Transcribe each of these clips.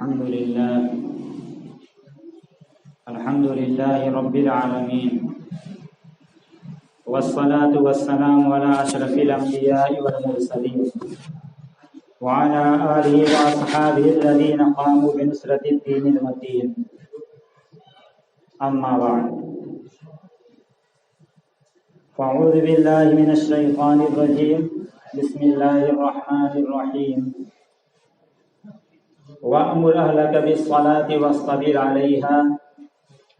الحمد لله رب العالمين، والصلاة والسلام على أشرف الأنبياء والمرسلين وعلى آله وأصحابه الذين قاموا بنصرة الدين المتين. أما بعد، فأعوذ بالله من الشيطان الرجيم. بسم الله الرحمن الرحيم. وأمر أهلك بالصلاة واصطبر عليها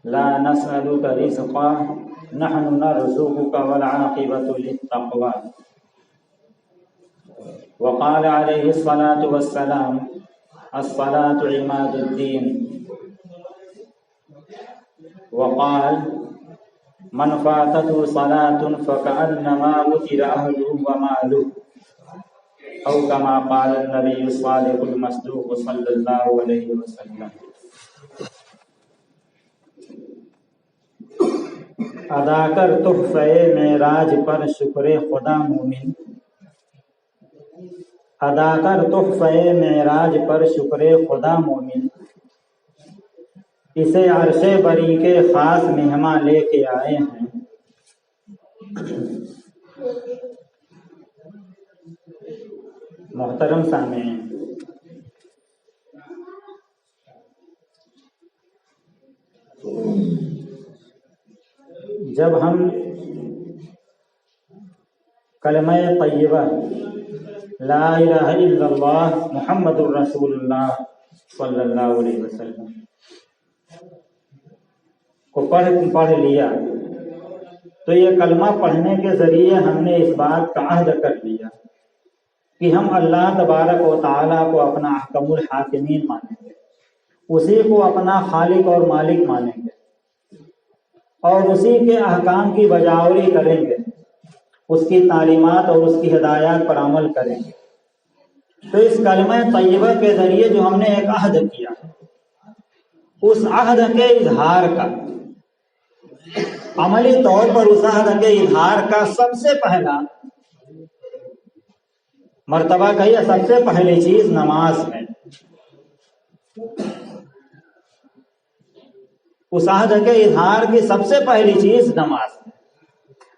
لا نسألك رزقا نحن نرزقك والعاقبة للتقوى. وقال عليه الصلاة والسلام: الصلاة عماد الدين. وقال: من فاتته صلاة فكأنما وتر أهله وماله، أو كما قال النبي الصادق المصدوق صلی اللہ علیہ وسلم. ادا کر تحفہ معراج پر شکر خدا مومن، ادا کر تحفہ معراج پر شکر خدا مومن، اسے عرش بری کے خاص مہمان لے کے آئے ہیں. محترم سامعین، جب ہم کلمہ طیبہ لا الہ الا اللہ محمد الرسول اللہ صلی اللہ علیہ وسلم کو پڑھ لیا تو یہ کلمہ پڑھنے کے ذریعے ہم نے اس بات کا عہد کر لیا کہ ہم اللہ تبارک و تعالیٰ کو اپنا احکم الحاکمین مانیں گے، اسی کو اپنا خالق اور مالک مانیں گے، اور اسی کے احکام کی بجاوری کریں گے، اس کی تعلیمات اور اس کی ہدایات پر عمل کریں گے. تو اس کلمہ طیبہ کے ذریعے جو ہم نے ایک عہد کیا، اس عہد کے اظہار کا، عملی طور پر اس عہد کے اظہار کا سب سے پہلا مرتبہ کہیے، سب سے پہلی چیز نماز ہے. اس عہد کے اظہار کی سب سے پہلی چیز نماز ہے.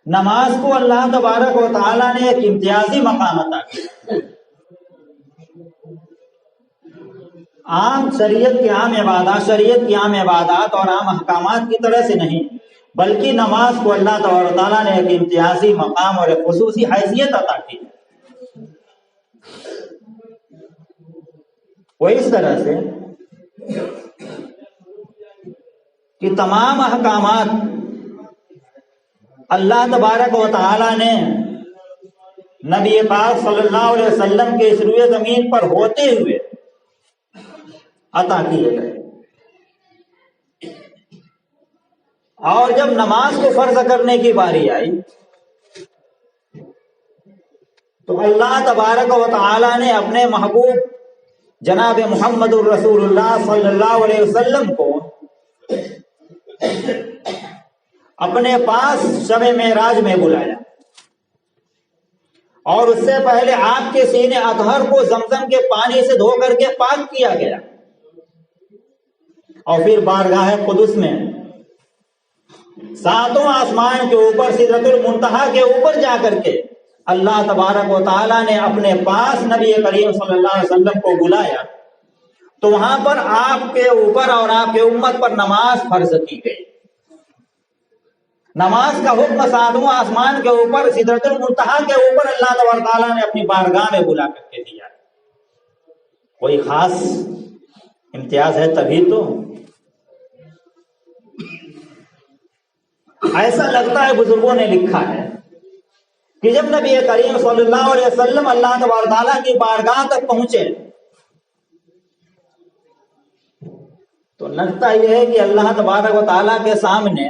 نماز کو اللہ تبارک و تعالیٰ نے ایک امتیازی مقام عطا کیا. عام شریعت کی عام عبادات اور عام احکامات کی طرح سے نہیں، بلکہ نماز کو اللہ تبارک و تعالیٰ نے ایک امتیازی مقام اور ایک خصوصی حیثیت عطا کی. وہ اس طرح سے کہ تمام احکامات اللہ تبارک و تعالیٰ نے نبی پاک صلی اللہ علیہ وسلم کے اس روئے زمین پر ہوتے ہوئے عطا کیے گئے. اور جب نماز کو فرض کرنے کی باری آئی تو اللہ تبارک و تعالیٰ نے اپنے محبوب جناب محمد الرسول اللہ صلی اللہ علیہ وسلم کو اپنے پاس شب معراج میں بلایا، اور اس سے پہلے آپ کے سینے اطہر کو زمزم کے پانی سے دھو کر کے پاک کیا گیا، اور پھر بارگاہ قدس میں ساتوں آسمان کے اوپر سدرۃ المنتہا کے اوپر جا کر کے اللہ تبارک و تعالیٰ نے اپنے پاس نبی کریم صلی اللہ علیہ وسلم کو بلایا. تو وہاں پر آپ کے اوپر اور آپ کے امت پر نماز فرض کی گئی. نماز کا حکم ساتواں آسمان کے اوپر سدرۃ المنتہا کے اوپر اللہ تبارک و تعالیٰ نے اپنی بارگاہ میں بلا کر کے دیا. کوئی خاص امتیاز ہے تبھی تو. ایسا لگتا ہے بزرگوں نے لکھا ہے کہ جب نبی کریم صلی اللہ علیہ وسلم اللہ تبارک و تعالیٰ کی بارگاہ تک پہنچے تو لگتا یہ ہے کہ اللہ تبارک و تعالیٰ کے سامنے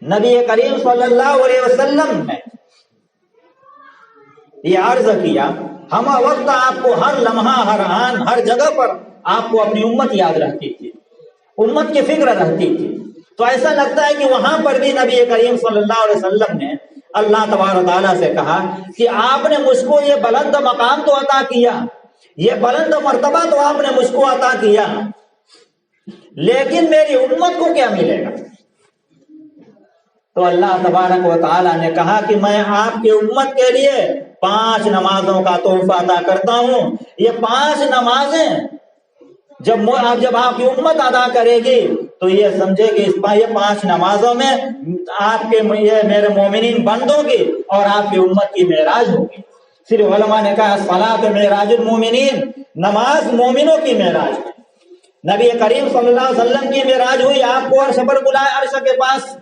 نبی کریم صلی اللہ علیہ وسلم نے یہ عرض کیا، ہم وقت آپ کو ہر لمحہ، ہر آن، ہر جگہ پر آپ کو اپنی امت یاد رہتی تھی، امت کی فکر رہتی تھی. تو ایسا لگتا ہے کہ وہاں پر بھی نبی کریم صلی اللہ علیہ وسلم نے اللہ تبارک و تعالیٰ سے کہا کہ آپ نے مجھ کو یہ بلند مقام تو عطا کیا یہ بلند مرتبہ تو آپ نے مجھ کو عطا کیا، لیکن میری امت کو کیا ملے گا؟ تو اللہ تبارک و تعالیٰ نے کہا کہ میں آپ کی امت کے لیے 5 نمازوں کا تحفہ عطا کرتا ہوں۔ یہ 5 نمازیں جب آپ کی امت ادا کرے گی تو یہ سمجھے کہ یہ 5 نمازوں میں آپ کے میرے مومنین بندوں کی اور آپ کی امت کی معراج ہوگی۔ صرف علماء نے کہا صلاۃ معراج المومنین، نماز مومنوں کی معراج ہے۔ نبی کریم صلی اللہ علیہ وسلم کی معراج ہوئی، آپ کو عرش پر بلائے، عرش کے پاس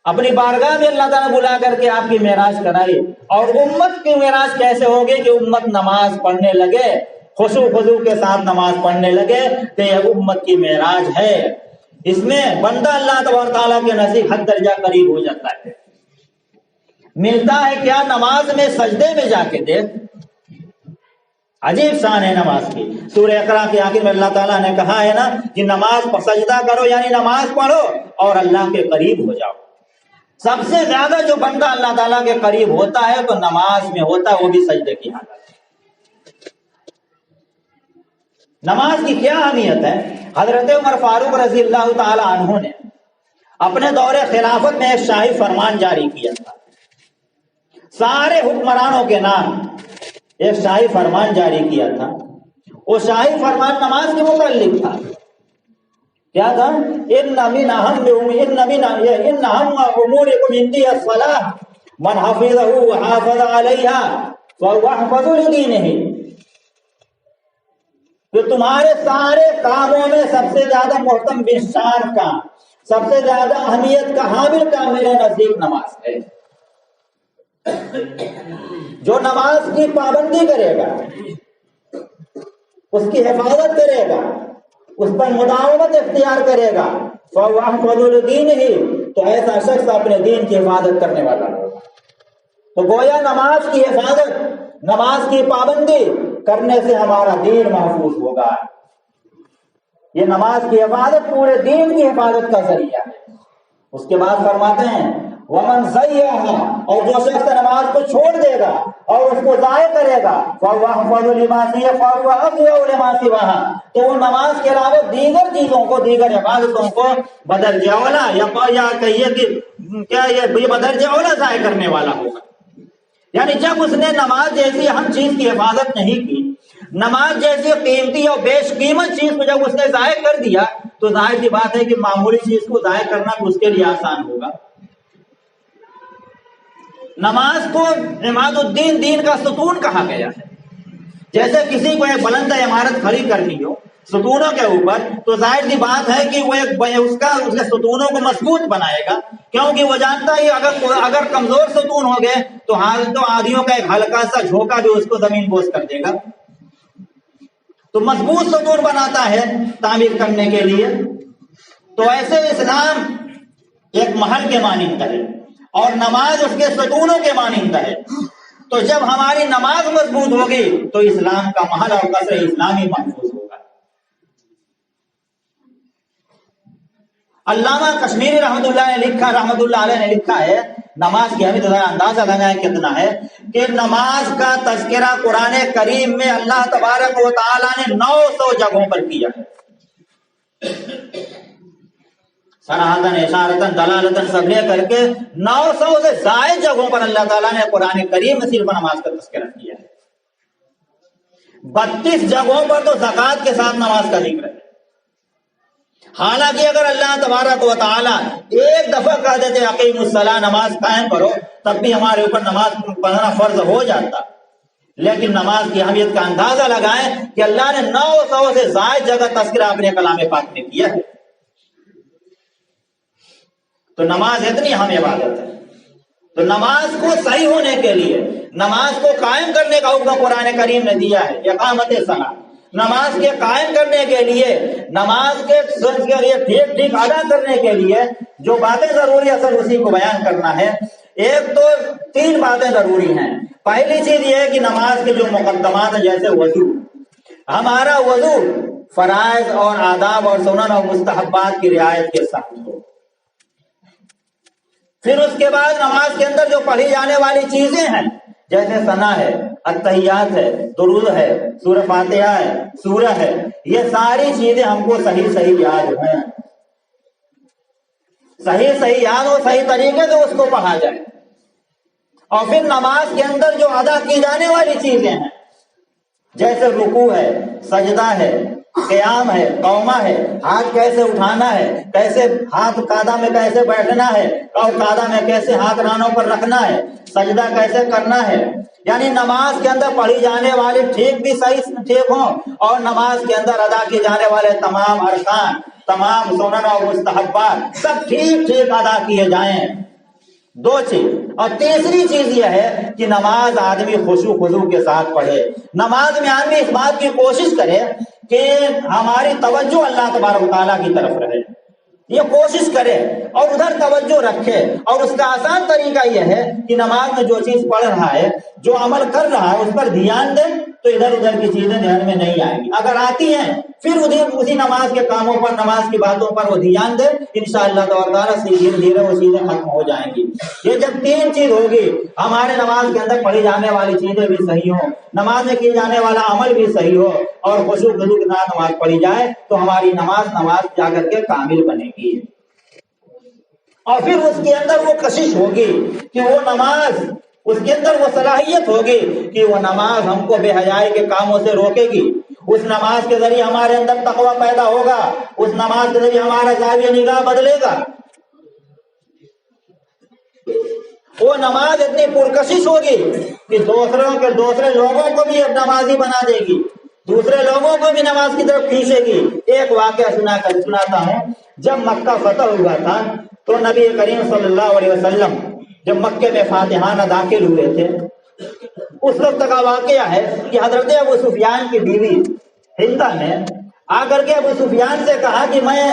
اپنی بارگاہ میں اللہ تعالیٰ بلا کر کے آپ کی معراج کرائی۔ اور امت کی معراج کیسے ہوگی کہ امت نماز پڑھنے لگے، خشوع خضوع کے ساتھ نماز پڑھنے لگے، تو یہ امت کی معراج ہے۔ اس میں بندہ اللہ تبارک تعالیٰ کے نزدیک حد درجہ قریب ہو جاتا ہے۔ ملتا ہے کیا؟ نماز میں سجدے میں جا کے دیکھ، عجیب شان ہے نماز کی۔ سورہ اقرا کے آخر میں اللہ تعالیٰ نے کہا ہے نا کہ نماز پر سجدہ کرو، یعنی نماز پڑھو اور اللہ کے قریب ہو جاؤ۔ سب سے زیادہ جو بندہ اللہ تعالیٰ کے قریب ہوتا ہے تو نماز میں ہوتا ہے، وہ بھی سجدے کی حالت۔ نماز کی کیا اہمیت ہے؟ حضرت عمر فاروق رضی اللہ تعالی عنہ نے اپنے دور خلافت میں ایک شاہی فرمان جاری کیا تھا، سارے حکمرانوں کے نام ایک شاہی فرمان جاری کیا تھا۔ وہ شاہی فرمان نماز کے متعلق تھا۔ کیا تھا؟ ان من اہم امورکم عندی الصلاۃ من حفظہ وحافظ علیہا فهو احفظ لدینہ، کہ تمہارے سارے کاموں میں سب سے زیادہ محتم بشان کام، سب سے زیادہ اہمیت کا حامل کام میرے نزدیک نماز ہے۔ جو نماز کی پابندی کرے گا، اس کی حفاظت کرے گا، اس پر مداومت اختیار کرے گا، فهو احفظ لدینہ، تو ایسا شخص اپنے دین کی حفاظت کرنے والا ہوگا۔ تو گویا نماز کی حفاظت، نماز کی پابندی کرنے سے ہمارا دین محفوظ ہوگا۔ یہ نماز کی حفاظت پورے دین کی حفاظت کا ذریعہ ہے۔ اس کے بعد فرماتے ہیں ومن ضيعها، اور جو شخص نماز کو چھوڑ دے گا اور اس کو ضائع کرے گا، فهو احفظ لما سواه فهو اضيع لما سواها، تو وہ نماز کے علاوہ دیگر چیزوں کو، دیگر عبادتوں کو بدرجہ اولا یا کہیے کہ کیا یہ بدرجہ اولا ضائع کرنے والا ہوگا۔ یعنی جب اس نے نماز جیسی اہم چیز کی حفاظت نہیں کی، نماز جیسی قیمتی اور بیش قیمت چیز کو جب اس نے ضائع کر دیا، تو ظاہر سی بات ہے کہ معمولی چیز کو ضائع کرنا اس کے لیے آسان ہوگا۔ نماز کو عماد الدین، دین کا ستون کہا گیا ہے۔ جیسے کسی کو ایک بلند عمارت کھڑی کرنی ہو ستونوں کے اوپر، تو ظاہر سی بات ہے کہ وہ اس کے ستونوں کو مضبوط بنائے گا، کیونکہ وہ جانتا ہے اگر کمزور ستون ہو گئے تو آدھیوں کا ایک ہلکا سا جھونکا بھی اس کو زمین بوس کر دے گا۔ تو مضبوط ستون بناتا ہے تعمیر کرنے کے لیے۔ تو ایسے اسلام ایک محل کے مانند ہے اور نماز اس کے ستونوں کے مانند ہے۔ تو جب ہماری نماز مضبوط ہوگی تو اسلام کا محل اور قصر اسلامی محفوظ ہوگا۔ علامہ کشمیری رحمۃ اللہ علیہ نے لکھا ہے، نماز کی اہمیت ذرا اندازہ لگائیں کتنا ہے، کہ نماز کا تذکرہ قرآن کریم میں اللہ تبارک و تعالی نے 900 جگہوں پر کیا ہے۔ صراحتاً، اشارتاً، دلالتاً سب لے کر کے 900 سے زائد جگہوں پر اللہ تعالیٰ نے قرآن کریم میں صرف نماز کا تذکرہ کیا ہے۔ 32 جگہوں پر تو زکوٰۃ کے ساتھ نماز کا ذکر ہے۔ حالانکہ اگر اللہ تبارک و تعالیٰ ایک دفعہ کہہ دیتے اقیم الصلاۃ، نماز قائم کرو، تب بھی ہمارے اوپر نماز پڑھنا فرض ہو جاتا، لیکن نماز کی اہمیت کا اندازہ لگائیں کہ اللہ نے 900 سے زائد جگہ تذکرہ اپنے کلام پاک میں کیا ہے۔ تو نماز اتنی اہم عبادت ہے۔ تو نماز کو صحیح ہونے کے لیے، نماز کو قائم کرنے کا حکم قرآن کریم نے دیا ہے، اقامت صلاۃ، نماز کے قائم کرنے کے لیے، نماز کے ٹھیک ادا کرنے کے لیے جو باتیں ضروری ہے اصل اسی کو بیان کرنا ہے۔ ایک تو 3 باتیں ضروری ہیں۔ پہلی چیز یہ ہے کہ نماز کے جو مقدمات ہیں، جیسے وضو، ہمارا وضو فرائض اور آداب اور سنن اور مستحبات کی رعایت کے ساتھ ہو۔ پھر اس کے بعد نماز کے اندر جو پڑھی جانے والی چیزیں ہیں، جیسے ثنا ہے، التحیات ہے، درود ہے، سورہ فاتحہ ہے، سورہ ہے، یہ ساری چیزیں ہم کو صحیح یاد ہیں، صحیح یاد ہو، صحیح طریقے سے اس کو پڑھا جائے۔ اور پھر نماز کے اندر جو ادا کی جانے والی چیزیں ہیں، جیسے رکوع ہے، سجدہ ہے، قیام ہے، قومہ ہے، ہاتھ کیسے اٹھانا ہے، کیسے ہاتھ قاعدہ میں کیسے بیٹھنا ہے، اور قاعدہ میں کیسے ہاتھ رانوں پر رکھنا ہے، سجدہ کیسے کرنا ہے، یعنی نماز کے اندر پڑھی جانے والی ٹھیک ہوں، اور نماز کے اندر ادا کیے جانے والے تمام ارکان، تمام سنن اور مستحبات سب ٹھیک ادا کیے جائیں۔ دو چیز۔ اور تیسری چیز یہ ہے کہ نماز آدمی خشوع خضوع کے ساتھ پڑھے۔ نماز میں آدمی اس بات کی کوشش کرے کہ ہماری توجہ اللہ تبارک و تعالیٰ کی طرف رہے، یہ کوشش کرے اور ادھر توجہ رکھے۔ اور اس کا آسان طریقہ یہ ہے کہ نماز میں جو چیز پڑھ رہا ہے، جو عمل کر رہا ہے، اس پر دھیان دے تو ادھر ادھر کی چیزیں دھیان میں نہیں آئیں گی۔ اگر آتی ہیں پھر اسی نماز کے کاموں پر، نماز کی باتوں پر وہ دھیان دے، انشاءاللہ تعالیٰ سے دھیرے دھیرے وہ چیزیں ختم ہو جائیں گی۔ یہ جب تین چیز ہوگی، ہمارے نماز کے اندر پڑھی جانے والی چیزیں بھی صحیح ہوں، نماز میں کیے جانے والا عمل بھی صحیح ہو، اور خشوع خضوع کے ساتھ نماز پڑھی جائے، تو ہماری نماز جا کر کے کامل بنے گی۔ اور پھر اس کے اندر وہ کشش ہوگی کہ وہ نماز، اس کے اندر وہ صلاحیت ہوگی کہ وہ نماز ہم کو بے حیائی کے کاموں سے روکے گی۔ اس نماز کے ذریعے ہمارے اندر تقویٰ پیدا ہوگا، اس نماز کے ذریعے ہمارا زاویہ نگاہ بدلے گا۔ وہ نماز اتنی پرکشش ہوگی کہ دوسرے لوگوں کو بھی نمازی بنا دے گی، دوسرے لوگوں کو بھی نماز کی طرف کھینچے گی۔ ایک واقعہ سناتا ہوں۔ جب مکہ فتح ہوا تھا تو نبی کریم صلی اللہ علیہ وسلم جب مکے میں فاتحانہ داخل ہوئے تھے، اس وقت کا واقعہ ہے کہ حضرت ابو سفیان کی بیوی ہندہ نے آ کر کے ابو سفیان سے کہا کہ میں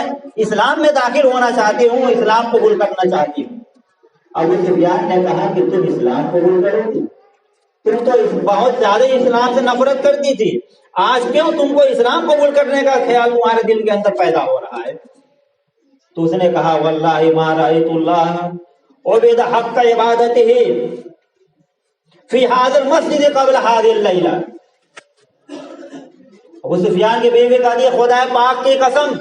اسلام میں داخل ہونا چاہتی ہوں، اسلام قبول کرنا چاہتی ہوں۔ ابو سفیان نے کہا کہ تم اسلام قبول کرو گی؟ تم تو بہت زیادہ اسلام سے نفرت کرتی تھی، آج کیوں تم کو اسلام قبول کرنے کا خیال تمہارے دل کے اندر پیدا ہو رہا ہے؟ تو اس نے کہا واللہ ما رأیت اللہ عبد حق عبادتہ فی ھذا المسجد قبل ھذہ اللیلہ۔ ابو سفیان کی بیوی کا دی خدا پاک کی قسم،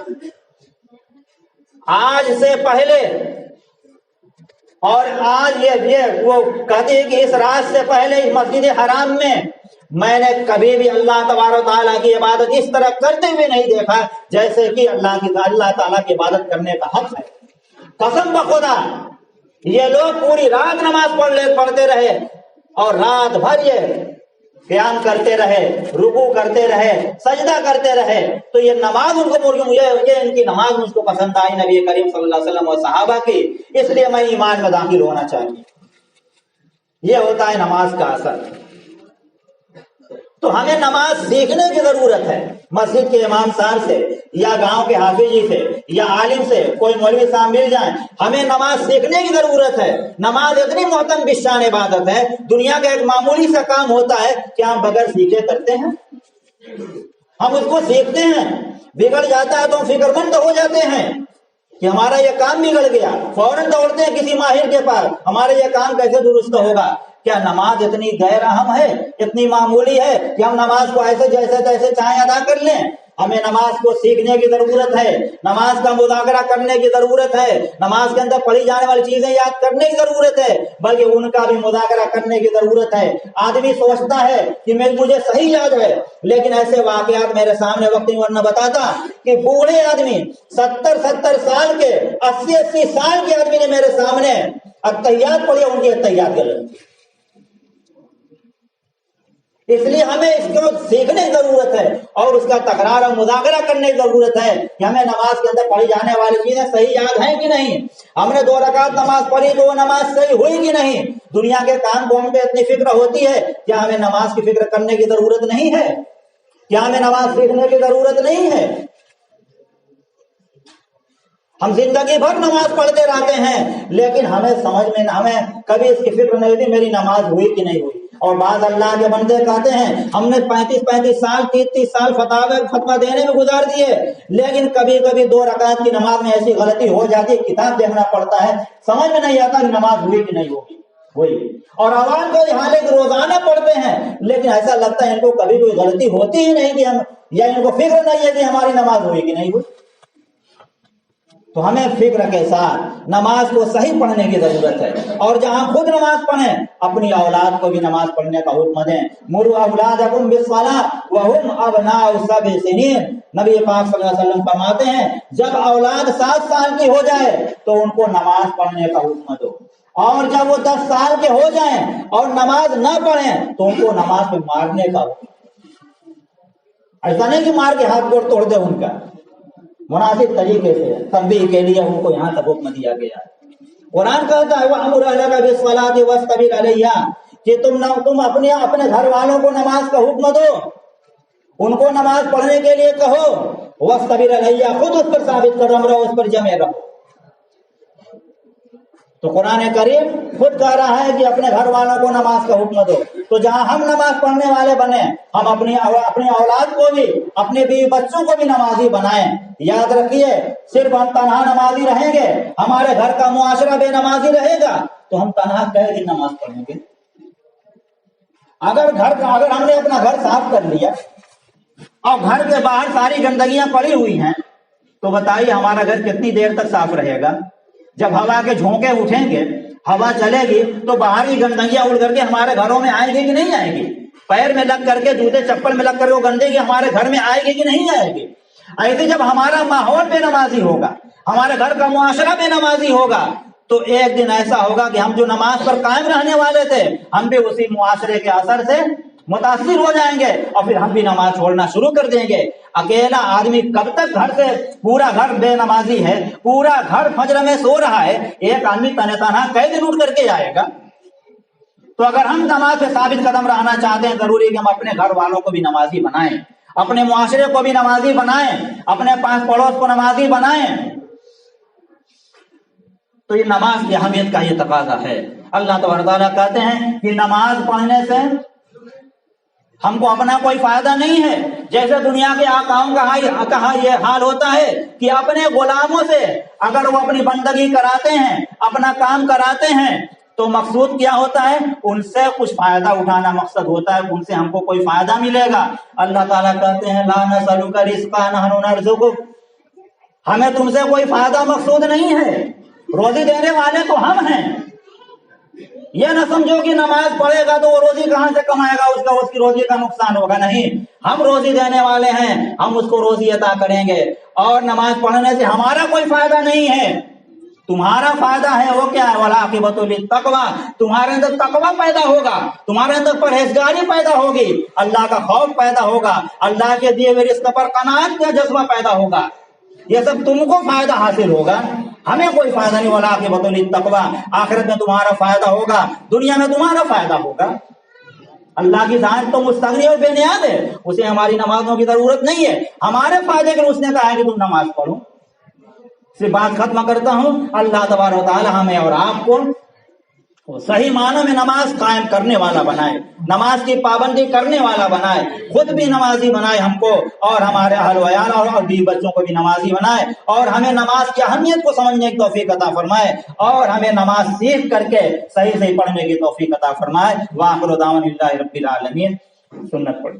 آج سے پہلے، اور آج یہ وہ کہتے ہیں کہ اس رات سے پہلے اس مسجد حرام میں نے کبھی بھی اللہ تبارک و تعالیٰ کی عبادت اس طرح کرتے ہوئے نہیں دیکھا جیسے کہ اللہ تعالیٰ کی عبادت کرنے کا حق ہے۔ قسم بخدا یہ لوگ پوری رات نماز پڑھتے رہے اور رات بھر یہ قیام کرتے رہے، رکوع کرتے رہے، سجدہ کرتے رہے، تو یہ نماز ان کو یہ ان کی نماز مجھ کو پسند آئی نبی کریم صلی اللہ علیہ وسلم اور صحابہ کی، اس لیے میں ایمان میں داخل ہونا چاہیے۔ یہ ہوتا ہے نماز کا اثر۔ تو ہمیں نماز سیکھنے کی ضرورت ہے، مسجد کے امام صاحب سے یا گاؤں کے حافظ جی سے یا عالم سے، کوئی مولوی صاحب مل جائیں، ہمیں نماز سیکھنے کی ضرورت ہے۔ نماز اتنی محترم بشان عبادت ہے، دنیا کا ایک معمولی سا کام ہوتا ہے کہ ہم بغیر سیکھے کرتے ہیں، ہم اس کو سیکھتے ہیں، بگڑ جاتا ہے تو ہم فکر مند ہو جاتے ہیں کہ ہمارا یہ کام بگڑ گیا، فوراً دوڑتے ہیں کسی ماہر کے پاس، ہمارا یہ کام کیسے درست ہوگا۔ کیا نماز اتنی غیر اہم ہے، اتنی معمولی ہے کہ ہم نماز کو ایسے جیسے تیسے چاہیں ادا کر لیں؟ ہمیں نماز کو سیکھنے کی ضرورت ہے، نماز کا مذاکرہ کرنے کی ضرورت ہے، نماز کے اندر پڑھی جانے والی چیزیں یاد کرنے کی ضرورت ہے، بلکہ ان کا بھی مذاکرہ کرنے کی ضرورت ہے۔ آدمی سوچتا ہے کہ مجھے صحیح یاد ہے، لیکن ایسے واقعات میرے سامنے وقت ورنہ بتاتا کہ بوڑھے آدمی 70 سال کے، 80 سال کے آدمی نے میرے سامنے اتحیات پڑھی، ان کی اتحیات غلط تھی۔ اس لیے ہمیں اس کو سیکھنے کی ضرورت ہے اور اس کا تکرار اور مذاکرہ کرنے کی ضرورت ہے کہ ہمیں نماز کے اندر پڑھی جانے والی چیزیں صحیح یاد ہیں کہ نہیں، ہم نے 2 رکعت نماز پڑھی تو وہ نماز صحیح ہوئی کہ نہیں۔ دنیا کے کام کو ہم پہ اتنی فکر ہوتی ہے، کیا ہمیں نماز کی فکر کرنے کی ضرورت نہیں ہے؟ کیا ہمیں نماز سیکھنے کی ضرورت نہیں ہے؟ ہم زندگی بھر نماز پڑھتے رہتے ہیں، لیکن ہمیں سمجھ میں ہمیں کبھی اس کی فکر نہیں ہوتی میری نماز ہوئی کہ نہیں ہوئی۔ اور بعض اللہ کے بندے کہتے ہیں ہم نے 35 سال 30 سال فتویٰ دینے میں گزار دیے، لیکن کبھی کبھی 2 رکعت کی نماز میں ایسی غلطی ہو جاتی ہے، کتاب دیکھنا پڑتا ہے، سمجھ میں نہیں آتا کہ نماز ہوئی کہ نہیں ہوگی۔ وہی، اور عوام کو یہ حال ہے کہ روزانہ پڑھتے ہیں لیکن ایسا لگتا ہے ان کو کبھی کوئی غلطی ہوتی ہی نہیں کہ ہم، یا ان کو فکر نہیں ہے کہ ہماری نماز ہوئی کہ نہیں ہوئی۔ تو ہمیں فکر کے ساتھ نماز کو صحیح پڑھنے کی ضرورت ہے، اور جہاں خود نماز پڑھیں اپنی اولاد کو بھی نماز پڑھنے کا حکم دیں۔ مروا اولادکم بالصلاۃ وہم ابناء 7 سنین، نبی پاک صلی اللہ علیہ وسلم فرماتے ہیں جب اولاد 7 سال کی ہو جائے تو ان کو نماز پڑھنے کا حکم دو، اور جب وہ 10 سال کے ہو جائیں اور نماز نہ پڑھیں تو ان کو نماز میں مارنے کا حکم۔ ایسا نہیں کہ مار کے ہاتھ گوڑ توڑ دے ان کا، مناسب طریقے سے تنبیہ کے لیے ان کو یہاں تک حکم دیا گیا ہے۔ قرآن کہتا ہے وَأْمُرْ أَهْلَكَ بِالصَّلَاةِ وَاصْطَبِرْ عَلَيْهَا، کہ تم اپنے گھر والوں کو نماز کا حکم دو، ان کو نماز پڑھنے کے لیے کہو، وَاصْطَبِرْ عَلَيْهَا، خود اس پر ثابت قدم رہو، اس پر جمے رہو۔ تو قرآن کریم خود کہہ رہا ہے کہ اپنے گھر والوں کو نماز کا حکم دو۔ تو جہاں ہم نماز پڑھنے والے بنے، ہم اپنی اولاد کو بھی، اپنے بیوی بچوں کو بھی نمازی بنائیں۔ یاد رکھیے صرف ہم تنہا نمازی رہیں گے، ہمارے گھر کا معاشرہ بے نمازی رہے گا تو ہم تنہا کئے دن نماز پڑھیں گے؟ اگر ہم نے اپنا گھر صاف کر لیا اور گھر کے باہر ساری گندگیاں پڑی ہوئی ہیں تو بتائیے ہمارا گھر کتنی دیر تک صاف رہے گا؟ جب ہوا کے جھونکے اٹھیں گے، ہوا چلے گی تو باہری گندگیاں اڑ کر کے ہمارے گھروں میں آئے گی کہ نہیں آئے گی؟ پیر میں لگ کر کے، جوتے چپل میں لگ کر کے وہ گندگی ہمارے گھر میں آئے گی کہ نہیں آئے گی؟ ایسے جب ہمارا ماحول بے نمازی ہوگا، ہمارے گھر کا معاشرہ بے نمازی ہوگا تو ایک دن ایسا ہوگا کہ ہم جو نماز پر قائم رہنے والے تھے ہم بھی اسی معاشرے کے اثر سے متاثر ہو جائیں گے اور پھر ہم بھی نماز چھوڑنا شروع کر دیں گے۔ اکیلا آدمی کب تک گھر سے، پورا گھر بے نمازی ہے، پورا گھر فجر میں سو رہا ہے، ایک آدمی تنہ تنہا کئی دن اٹھ کر کے آئے گا؟ تو اگر ہم نماز سے ثابت قدم رہنا چاہتے ہیں ضروری ہے کہ ہم اپنے گھر والوں کو بھی نمازی بنائیں، اپنے معاشرے کو بھی نمازی بنائیں، اپنے پاس پڑوس کو نمازی بنائیں۔ تو یہ نماز کی اہمیت کا یہ تقاضا ہے۔ اللہ تبارک تعالیٰ کہتے ہیں کہ نماز پڑھنے سے ہم کو اپنا کوئی فائدہ نہیں ہے، جیسے دنیا کے آقاؤں کا یہ حال ہوتا ہے کہ اپنے غلاموں سے اگر وہ اپنی بندگی کراتے ہیں، اپنا کام کراتے ہیں تو مقصود کیا ہوتا ہے؟ ان سے کچھ فائدہ اٹھانا مقصد ہوتا ہے، ان سے ہم کو کوئی فائدہ ملے گا۔ اللہ تعالیٰ کہتے ہیں لا نسألک رزقا نحن نرزقک، ہمیں تم سے کوئی فائدہ مقصود نہیں ہے، روزی دینے والے تو ہم ہیں۔ یہ نہ سمجھو کہ نماز پڑھے گا تو وہ روزی کہاں سے کمائے گا، اس کی روزی کا نقصان ہوگا، نہیں، ہم روزی دینے والے ہیں، ہم اس کو روزی عطا کریں گے۔ اور نماز پڑھنے سے ہمارا کوئی فائدہ نہیں ہے، تمہارا فائدہ ہے وہ کیا ہے؟ والعاقبۃ للتقویٰ، تمہارے اندر تقویٰ پیدا ہوگا، تمہارے اندر پرہیزگاری پیدا ہوگی، اللہ کا خوف پیدا ہوگا، اللہ کے دیے ہوئے رزق پر قناعت کا جذبہ پیدا ہوگا، یہ سب تم کو فائدہ حاصل ہوگا، ہمیں کوئی فائدہ نہیں۔ والعاقبۃ للتقویٰ، آخرت میں تمہارا فائدہ ہوگا، دنیا میں تمہارا فائدہ ہوگا۔ اللہ کی ذات تو مستغنی اور بے نیاز ہے، اسے ہماری نمازوں کی ضرورت نہیں ہے، ہمارے فائدے کے لیے اس نے کہا ہے کہ تم نماز پڑھو۔ سے بات ختم کرتا ہوں، اللہ تبارک و تعالی ہمیں اور آپ کو صحیح معنوں میں نماز قائم کرنے والا بنائے، نماز کی پابندی کرنے والا بنائے، خود بھی نمازی بنائے ہم کو، اور ہمارے اہل و عیال اور بیوی بچوں کو بھی نمازی بنائے، اور ہمیں نماز کی اہمیت کو سمجھنے کی توفیق عطا فرمائے، اور ہمیں نماز سیکھ کر کے صحیح صحیح پڑھنے کی توفیق عطا فرمائے۔ وآخر دعوانا الحمدللہ رب العالمین۔ سنت پڑھ